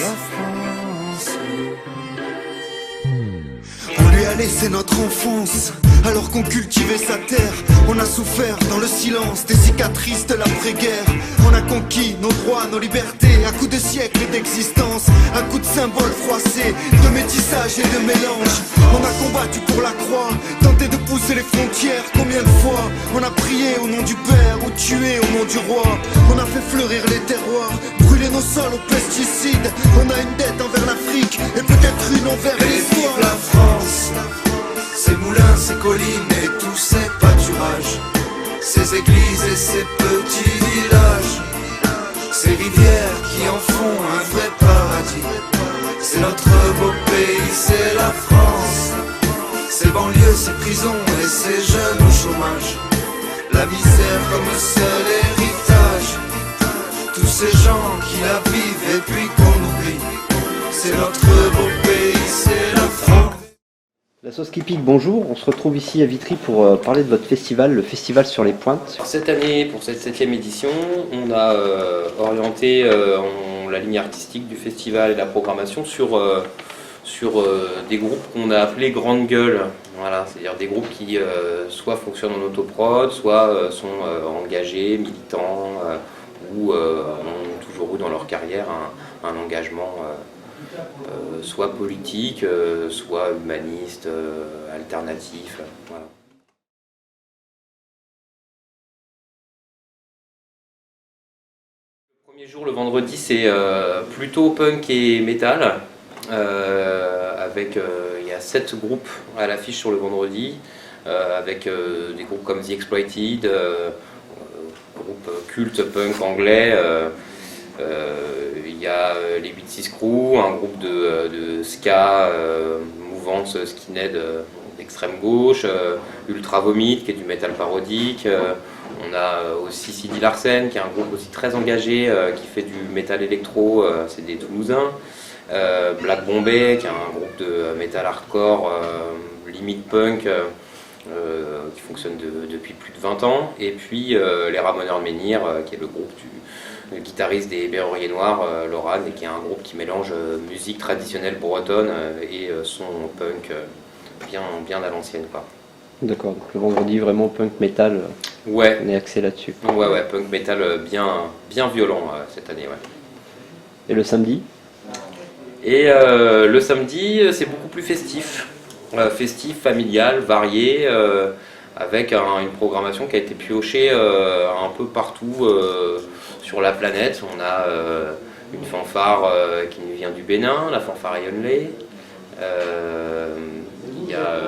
la France. On lui a laissé notre enfance, alors qu'on cultivait sa terre. On a souffert dans le silence des cicatrices de l'après-guerre. On a conquis nos droits, nos libertés, à coups de siècles d'existence, à coups de symboles froissés, de métissage et de mélange. On a combattu pour la croix, tenté de pousser les frontières. Combien de fois on a prié au nom du Père ou tué au nom du roi. On a fait fleurir les terroirs, brûler nos sols aux pesticides. On a une dette envers l'Afrique et peut-être une envers l'histoire. La France, ses moulins, ses collines et tous ses pâturages, ses églises et ses petits villages, ces rivières qui en font un vrai paradis. C'est notre beau pays, c'est la France. Ses banlieues, ses prisons et ses jeunes au chômage, la misère comme seul héritage. Tous ces gens qui la vivent et puis qu'on oublie. C'est notre beau pays, c'est la France. La sauce qui pique, bonjour, on se retrouve ici à Vitry pour parler de votre festival, le Festival sur les Pointes. Cette année, pour cette 7e édition, on a orienté la ligne artistique du festival et la programmation sur des groupes qu'on a appelés grandes gueules. Voilà, c'est-à-dire des groupes qui soit fonctionnent en autoprod, soit sont engagés, militants, ou ont toujours eu dans leur carrière un engagement soit politique, soit humaniste, alternatif. Voilà. Le premier jour, le vendredi, c'est plutôt punk et metal. Il y a 7 groupes à l'affiche sur le vendredi, avec des groupes comme The Exploited, groupe culte punk anglais. Il y a les 8-6 Crew, un groupe de ska, mouvance skinhead d'extrême gauche, Ultra Vomit qui est du metal parodique. On a aussi Sidi Larsen qui est un groupe aussi très engagé qui fait du metal électro, c'est des Toulousains. Black Bombay qui est un groupe de metal hardcore, limite punk, qui fonctionne depuis plus de 20 ans. Et puis les Ramoneurs de Menhir qui est le groupe du guitariste des Berruriers Noirs, Laurent, et qui est un groupe qui mélange musique traditionnelle bretonne et son punk bien à l'ancienne, quoi. D'accord, donc le vendredi vraiment punk metal, ouais. On est axé là-dessus. Ouais, punk metal bien violent cette année, ouais. Et le samedi? Et le samedi, c'est beaucoup plus festif, familial, varié, avec une programmation qui a été piochée un peu partout sur la planète. On a une fanfare qui nous vient du Bénin, la fanfare Yonley. Il y a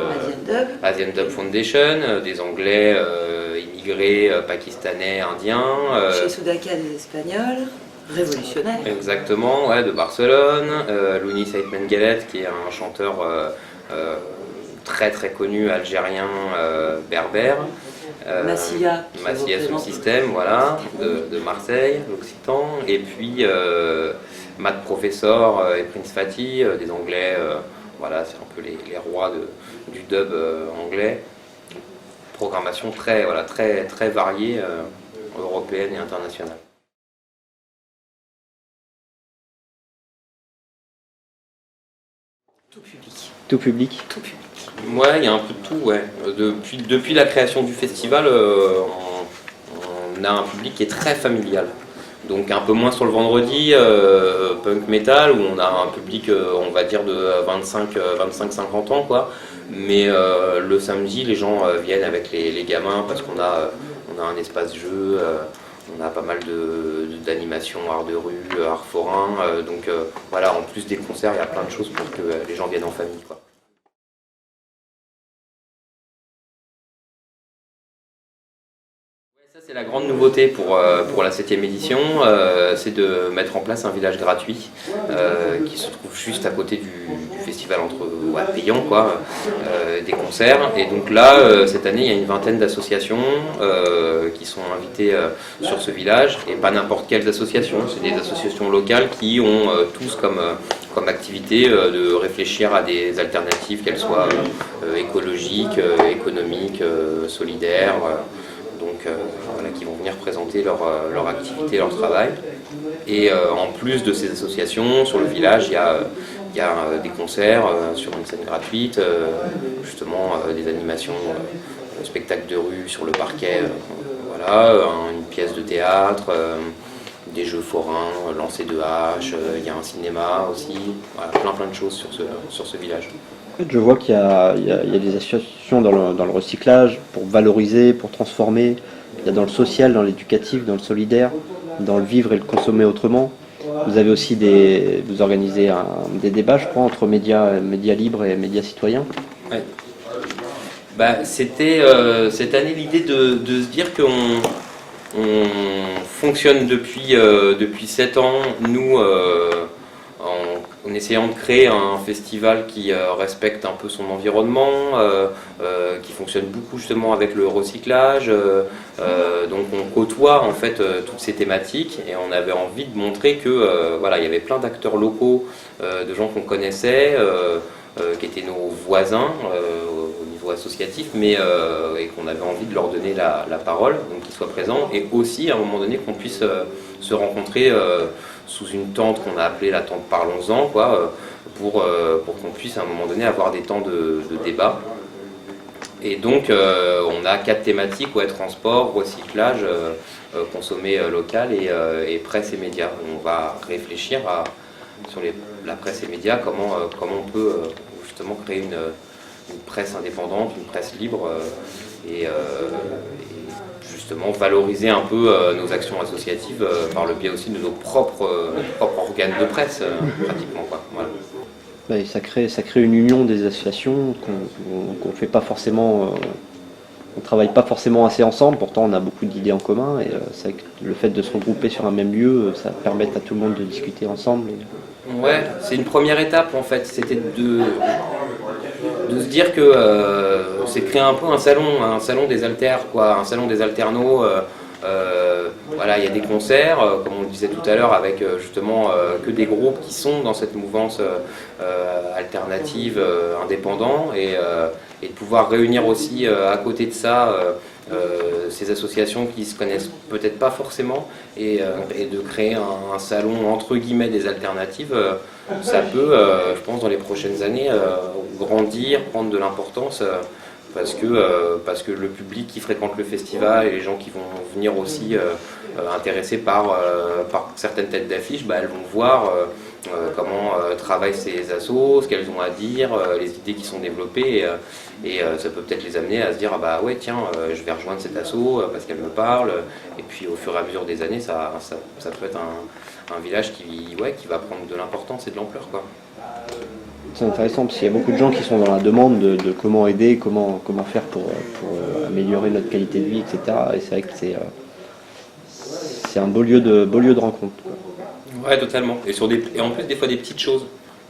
Asian Dub Foundation, des Anglais immigrés, pakistanais, indiens. Chez Soudaka, des Espagnols, révolutionnaires. Exactement, ouais, de Barcelone. Louni Saïd Mengelet, qui est un chanteur très très connu, algérien, berbère. Massilia son système, voilà, de Marseille, l'Occitan. Et puis Matt Professor et Prince Fatih, des Anglais. Voilà, c'est un peu les rois du dub anglais. Programmation très variée, européenne et internationale. Tout public. Tout public? Tout public. Ouais, il y a un peu de tout, ouais. Depuis la création du festival, on a un public qui est très familial. Donc un peu moins sur le vendredi, punk metal, où on a un public, on va dire, de 25-50 ans, quoi. Mais le samedi, les gens viennent avec les gamins parce qu'on a un espace jeu, on a pas mal d'animations, art de rue, art forain. Donc voilà, en plus des concerts, il y a plein de choses pour que les gens viennent en famille, quoi. Ça, c'est la grande nouveauté pour la 7e édition, c'est de mettre en place un village gratuit qui se trouve juste à côté du festival payant, quoi, des concerts. Et donc là, cette année, il y a une vingtaine d'associations qui sont invitées sur ce village, et pas n'importe quelles associations, c'est des associations locales qui ont tous comme activité de réfléchir à des alternatives, qu'elles soient écologiques, économiques, solidaires. donc voilà, qui vont venir présenter leur activité, leur travail. Et en plus de ces associations, sur le village, il y a des concerts sur une scène gratuite, justement des animations, spectacles de rue sur le parquet, voilà, une pièce de théâtre, des jeux forains, lancer de haches, il y a un cinéma aussi, voilà, plein de choses sur ce village. Je vois qu'il y a des associations dans le recyclage pour valoriser, pour transformer. Il y a dans le social, dans l'éducatif, dans le solidaire, dans le vivre et le consommer autrement. Vous avez aussi vous organisez des débats, je crois, entre médias libres et médias citoyens. Ouais. C'était cette année l'idée de se dire qu'on fonctionne depuis 7 ans, nous, en essayant de créer un festival qui respecte un peu son environnement, qui fonctionne beaucoup justement avec le recyclage. Donc on côtoie en fait toutes ces thématiques et on avait envie de montrer que voilà, il y avait plein d'acteurs locaux, de gens qu'on connaissait, qui étaient nos voisins au niveau associatif, mais et qu'on avait envie de leur donner la parole, donc qu'ils soient présents, et aussi à un moment donné qu'on puisse se rencontrer sous une tente qu'on a appelée la tente Parlons-en, quoi, pour qu'on puisse à un moment donné avoir des temps de débat. Et donc on a 4 thématiques, transport, recyclage, consommer local et presse et médias. On va réfléchir sur la presse et médias, comment on peut justement créer une presse indépendante, une presse libre et justement valoriser un peu nos actions associatives par le biais aussi de nos propres organes de presse, pratiquement, quoi. Voilà. Et ça crée une union des associations qu'on fait pas forcément, on travaille pas forcément assez ensemble, pourtant on a beaucoup d'idées en commun et le fait de se regrouper sur un même lieu, ça permet à tout le monde de discuter ensemble. Ouais, c'est une première étape en fait, c'était de se dire que c'est créer un peu un salon des alters, quoi, un salon des alternos. Voilà, il y a des concerts, comme on le disait tout à l'heure, avec justement que des groupes qui sont dans cette mouvance alternative, indépendant, et de pouvoir réunir aussi à côté de ça ces associations qui se connaissent peut-être pas forcément, et de créer un salon entre guillemets des alternatives, ça peut, je pense, dans les prochaines années, grandir, prendre de l'importance. Parce que le public qui fréquente le festival et les gens qui vont venir aussi intéressés par certaines têtes d'affiche, elles vont voir comment travaillent ces assos, ce qu'elles ont à dire, les idées qui sont développées, et ça peut peut-être les amener à se dire ouais tiens, je vais rejoindre cet asso parce qu'elle me parle, et puis au fur et à mesure des années ça peut être un village qui va prendre de l'importance et de l'ampleur, quoi. C'est intéressant parce qu'il y a beaucoup de gens qui sont dans la demande de comment aider, comment faire pour améliorer notre qualité de vie, etc. Et c'est vrai que c'est un beau lieu de rencontre, quoi. Ouais, totalement. Et en plus des fois des petites choses.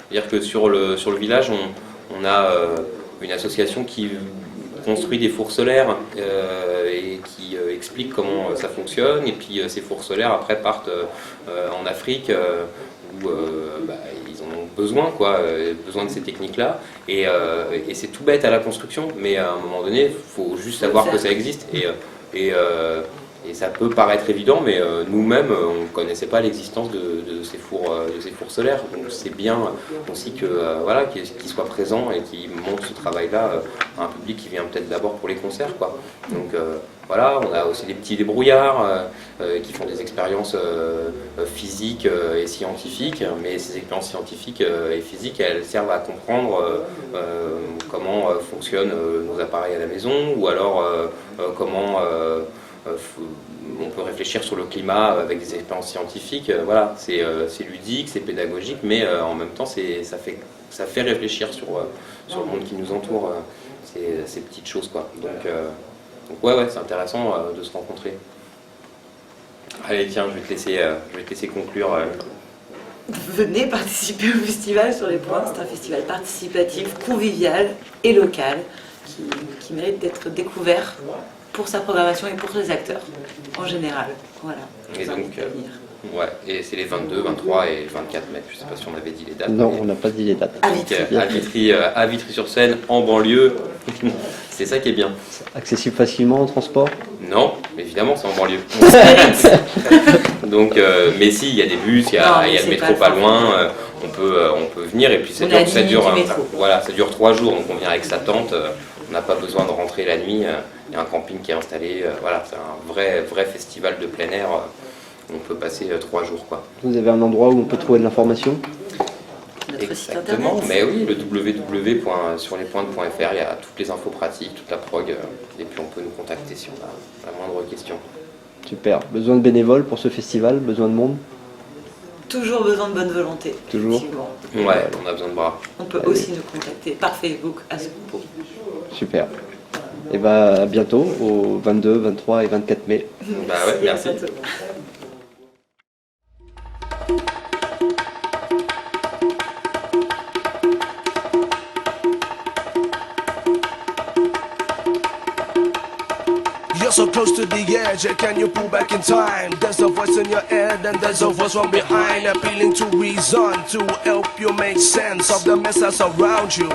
C'est-à-dire que sur le village, on a une association qui construit des fours solaires et qui explique comment ça fonctionne. Et puis ces fours solaires après partent en Afrique où ils en ont besoin, besoin de ces techniques-là. Et c'est tout bête à la construction, mais à un moment donné, il faut juste savoir que ça existe. Et ça peut paraître évident, mais nous-mêmes, on ne connaissait pas l'existence de ces fours solaires. Donc c'est bien aussi qu'ils soient présents et qu'ils montrent ce travail-là à un public qui vient peut-être d'abord pour les concerts, quoi. Donc voilà, on a aussi des petits débrouillards qui font des expériences physiques et scientifiques, mais ces expériences scientifiques et physiques, elles servent à comprendre comment fonctionnent nos appareils à la maison, ou alors comment on peut réfléchir sur le climat avec des expériences scientifiques. Voilà, c'est ludique, c'est pédagogique, mais en même temps ça fait réfléchir sur le monde qui nous entoure, ces petites choses, quoi. Donc ouais, c'est intéressant de se rencontrer. Allez, tiens, je vais te laisser conclure. Venez participer au festival sur les points. C'est un festival participatif, convivial et local qui mérite d'être découvert pour sa programmation et pour ses acteurs en général. Voilà. Et donc, et c'est les 22, 23 et 24 mai. Je ne sais pas si on avait dit les dates. Non, on n'a pas dit les dates. À Vitry-sur-Seine, en banlieue. C'est ça qui est bien. Accessible facilement en transport ? Non, Mais évidemment, c'est en banlieue. Donc, mais si, il y a des bus, il y Non, a mais le c'est métro pas pas le loin, on peut venir et puis ça On est à dure, 10 ça dure, minutes du métro. voilà, ça dure 3 jours, donc on vient avec sa tente, on n'a pas besoin de rentrer la nuit, il y a un camping qui est installé, voilà, c'est un vrai festival de plein air, on peut passer 3 jours, quoi. Vous avez un endroit où on peut trouver de l'information? Notre site Exactement, internet. mais oui, le www.surlespointes.fr, il y a toutes les infos pratiques, toute la prog, et puis on peut nous contacter si on a la moindre question. Super. Besoin de bénévoles pour ce festival? Besoin de monde? Toujours besoin de bonne volonté. Toujours. effectivement. Ouais, on a besoin de bras. On peut Allez. aussi nous contacter par Facebook à ce propos. Super. Et bah à bientôt, au 22, 23 et 24 mai. Bah ouais, merci. À bientôt. You're so close to the edge, can you pull back in time? There's a voice in your head and there's a voice from behind, appealing to reason to help you make sense of the mess that's around you.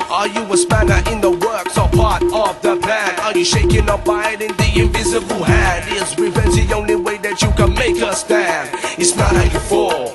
Are you a spanner in the works or part of the plan? Are you shaking or biting the invisible hand? Is revenge the only way that you can make a stand? It's not how you fall,